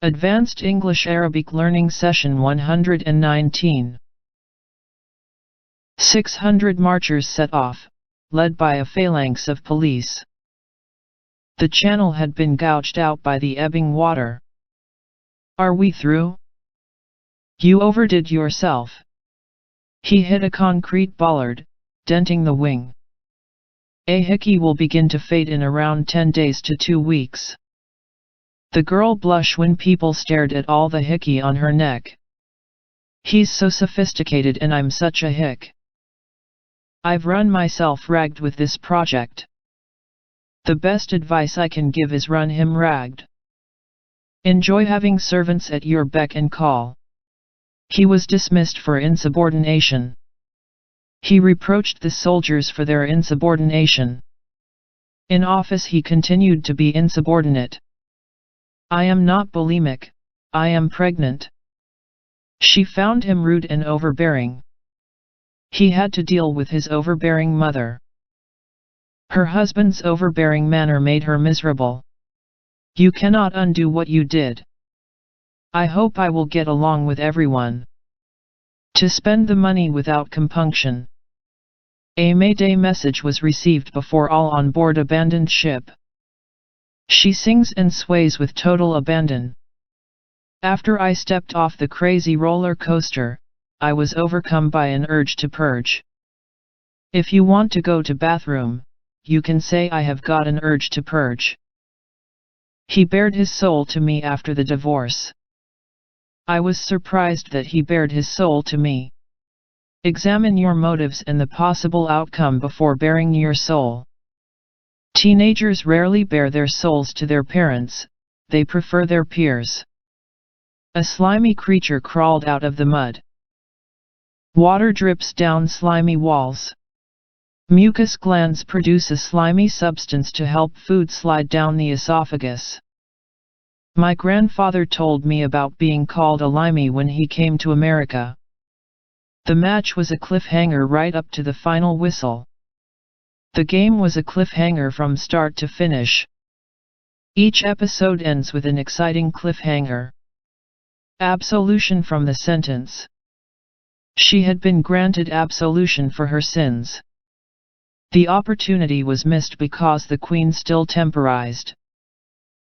Advanced English Arabic Learning Session 119. 600 marchers set off, led by a phalanx of police. The channel had been gouged out by the ebbing water. Are we through? You overdid yourself. He hit a concrete bollard, denting the wing. A hickey will begin to fade in around 10 days to 2 weeks. The girl blushed when people stared at all the hickey on her neck. He's so sophisticated and I'm such a hick. I've run myself ragged with this project. The best advice I can give is run him ragged. Enjoy having servants at your beck and call. He was dismissed for insubordination. He reproached the soldiers for their insubordination. In office he continued to be insubordinate. I am not bulimic, I am pregnant. She found him rude and overbearing. He had to deal with his overbearing mother. Her husband's overbearing manner made her miserable. You cannot undo what you did. I hope I will get along with everyone. To spend the money without compunction. A Mayday message was received before all on board abandoned ship. She sings and sways with total abandon. After I stepped off the crazy roller coaster, I was overcome by an urge to purge. If you want to go to bathroom, you can say I have got an urge to purge. He bared his soul to me after the divorce. I was surprised that he bared his soul to me. Examine your motives and the possible outcome before baring your soul. Teenagers rarely bare their souls to their parents, they prefer their peers. A slimy creature crawled out of the mud. Water drips down slimy walls. Mucus glands produce a slimy substance to help food slide down the esophagus. My grandfather told me about being called a limey when he came to America. The match was a cliffhanger right up to the final whistle. The game was a cliffhanger from start to finish. Each episode ends with an exciting cliffhanger. Absolution from the sentence. She had been granted absolution for her sins. The opportunity was missed because the Queen still temporized.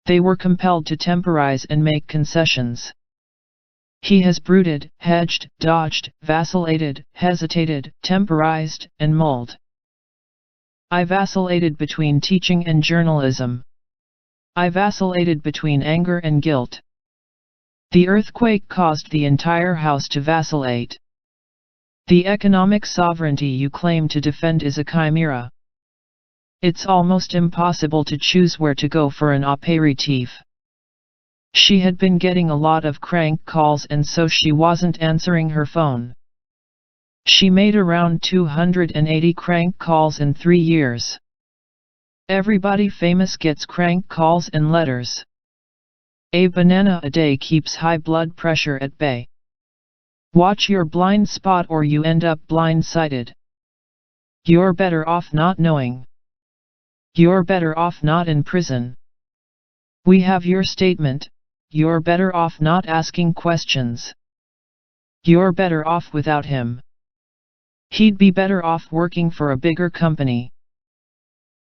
They were compelled to temporize and make concessions. He has brooded, hedged, dodged, vacillated, hesitated, temporized, and mulled. I vacillated between teaching and journalism. I vacillated between anger and guilt. The earthquake caused the entire house to vacillate. The economic sovereignty you claim to defend is a chimera. It's almost impossible to choose where to go for an apéritif. She had been getting a lot of crank calls and so she wasn't answering her phone. She made around 280 crank calls in 3 years. Everybody famous gets crank calls and letters. A banana a day keeps high blood pressure at bay. Watch your blind spot or you end up blindsided. You're better off not knowing. You're better off not in prison. We have your statement, you're better off not asking questions. You're better off without him. He'd be better off working for a bigger company.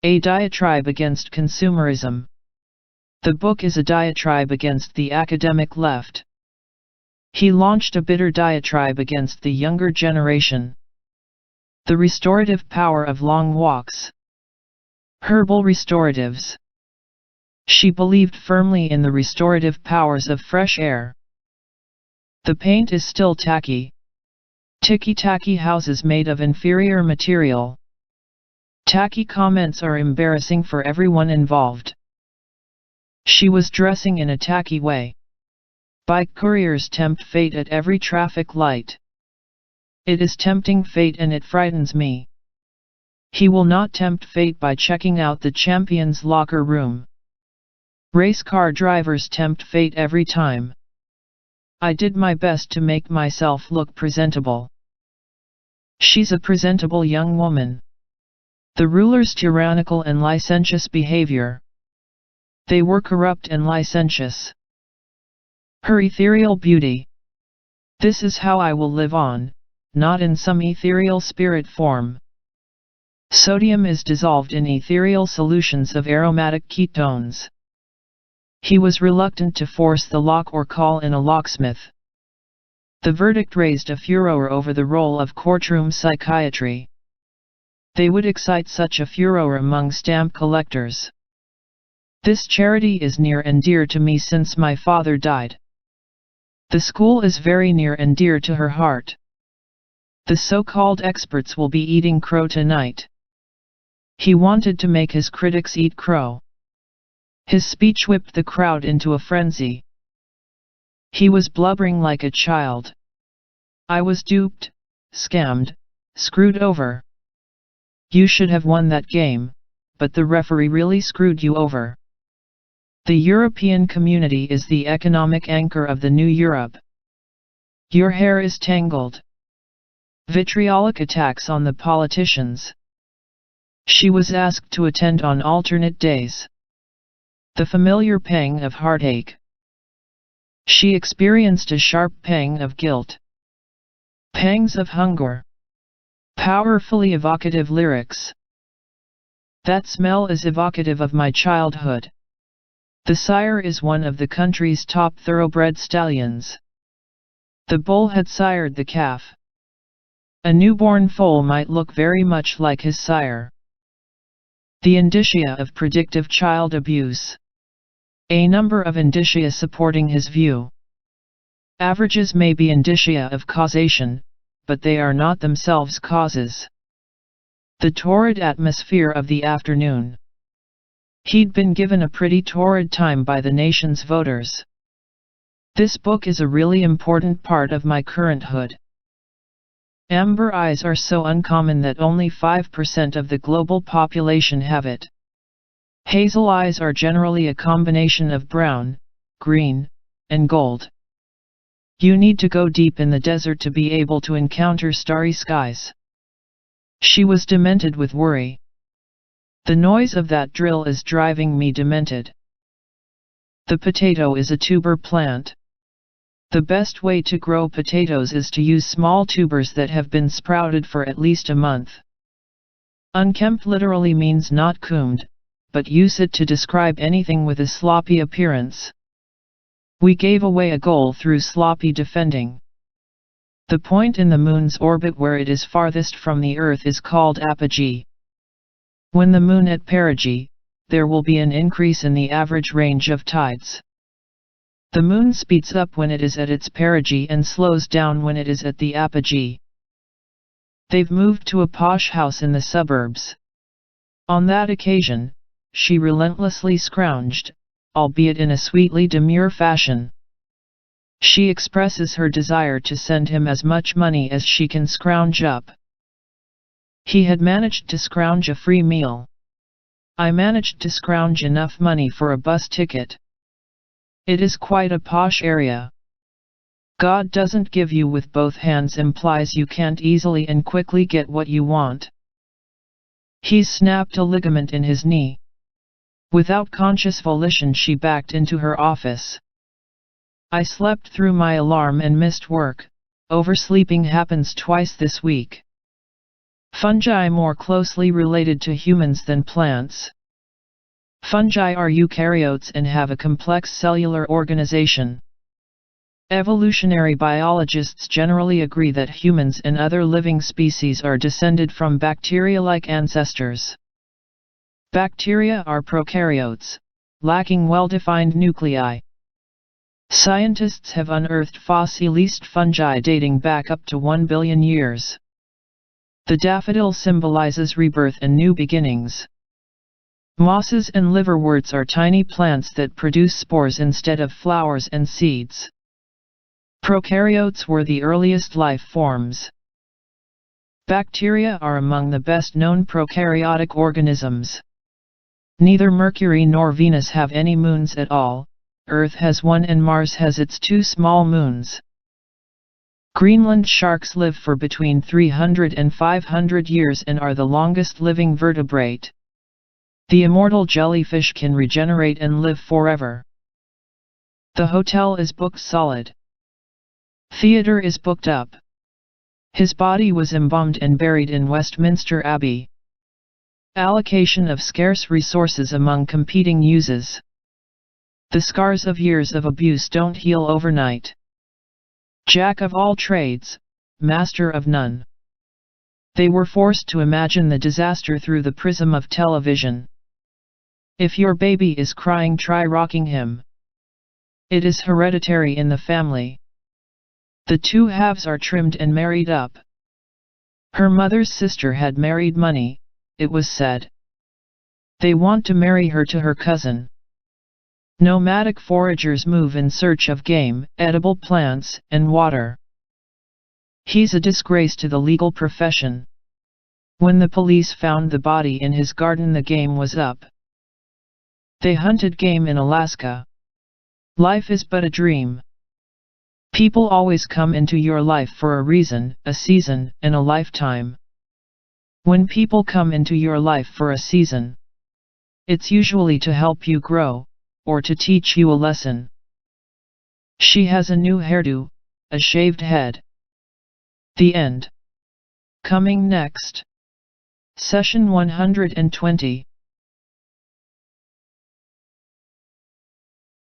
A diatribe against consumerism. The book is a diatribe against the academic left. He launched a bitter diatribe against the younger generation. The restorative power of long walks. Herbal restoratives. She believed firmly in the restorative powers of fresh air. The paint is still tacky. Ticky-tacky houses made of inferior material. Tacky comments are embarrassing for everyone involved. She was dressing in a tacky way. Bike couriers tempt fate at every traffic light. It is tempting fate and it frightens me. He will not tempt fate by checking out the champion's locker room. Race car drivers tempt fate every time. I did my best to make myself look presentable. She's a presentable young woman. The ruler's tyrannical and licentious behavior. They were corrupt and licentious. Her ethereal beauty. This is how I will live on, not in some ethereal spirit form. Sodium is dissolved in ethereal solutions of aromatic ketones. He was reluctant to force the lock or call in a locksmith. The verdict raised a furor over the role of courtroom psychiatry. They would excite such a furor among stamp collectors. This charity is near and dear to me since my father died. The school is very near and dear to her heart. The so-called experts will be eating crow tonight. He wanted to make his critics eat crow. His speech whipped the crowd into a frenzy. He was blubbering like a child. I was duped, scammed, screwed over. You should have won that game, but the referee really screwed you over. The European community is the economic anchor of the new Europe. Your hair is tangled. Vitriolic attacks on the politicians. She was asked to attend on alternate days. The familiar pang of heartache. She experienced a sharp pang of guilt. Pangs of hunger. Powerfully evocative lyrics. That smell is evocative of my childhood. The sire is one of the country's top thoroughbred stallions. The bull had sired the calf. A newborn foal might look very much like his sire. The indicia of predictive child abuse. A number of indicia supporting his view. Averages may be indicia of causation, but they are not themselves causes. The torrid atmosphere of the afternoon. He'd been given a pretty torrid time by the nation's voters. This book is a really important part of my currenthood. Amber eyes are so uncommon that only 5% of the global population have it. Hazel eyes are generally a combination of brown, green, and gold. You need to go deep in the desert to be able to encounter starry skies. She was demented with worry. The noise of that drill is driving me demented. The potato is a tuber plant. The best way to grow potatoes is to use small tubers that have been sprouted for at least a month. Unkempt literally means not combed, but use it to describe anything with a sloppy appearance. We gave away a goal through sloppy defending. The point in the moon's orbit where it is farthest from the Earth is called apogee. When the moon at perigee, there will be an increase in the average range of tides. The moon speeds up when it is at its perigee and slows down when it is at the apogee. They've moved to a posh house in the suburbs. On that occasion, she relentlessly scrounged, albeit in a sweetly demure fashion. She expresses her desire to send him as much money as she can scrounge up. He had managed to scrounge a free meal. I managed to scrounge enough money for a bus ticket. It is quite a posh area. God doesn't give you with both hands implies you can't easily and quickly get what you want. He's snapped a ligament in his knee. Without conscious volition she backed into her office. I slept through my alarm and missed work. Oversleeping happens twice this week. Fungi more closely related to humans than plants. Fungi are eukaryotes and have a complex cellular organization. Evolutionary biologists generally agree that humans and other living species are descended from bacteria-like ancestors. Bacteria are prokaryotes, lacking well-defined nuclei. Scientists have unearthed fossilized fungi dating back up to 1 billion years. The daffodil symbolizes rebirth and new beginnings. Mosses and liverworts are tiny plants that produce spores instead of flowers and seeds. Prokaryotes were the earliest life forms. Bacteria are among the best-known prokaryotic organisms. Neither Mercury nor Venus have any moons at all. Earth has one and Mars has its 2 small moons. Greenland sharks live for between 300 and 500 years and are the longest living vertebrate. The immortal jellyfish can regenerate and live forever. The hotel is booked solid. Theatre is booked up. His body was embalmed and buried in Westminster Abbey. Allocation of scarce resources among competing uses. The scars of years of abuse don't heal overnight. Jack of all trades, master of none. They were forced to imagine the disaster through the prism of television. If your baby is crying, try rocking him. It is hereditary in the family. The two halves are trimmed and married up. Her mother's sister had married money, it was said. They want to marry her to her cousin. Nomadic foragers move in search of game, edible plants, and water. He's a disgrace to the legal profession. When the police found the body in his garden, the game was up. They hunted game in Alaska. Life is but a dream. People always come into your life for a reason, a season, and a lifetime. When people come into your life for a season, it's usually to help you grow, or to teach you a lesson. She has a new hairdo, a shaved head. The end. Coming next. Session 120.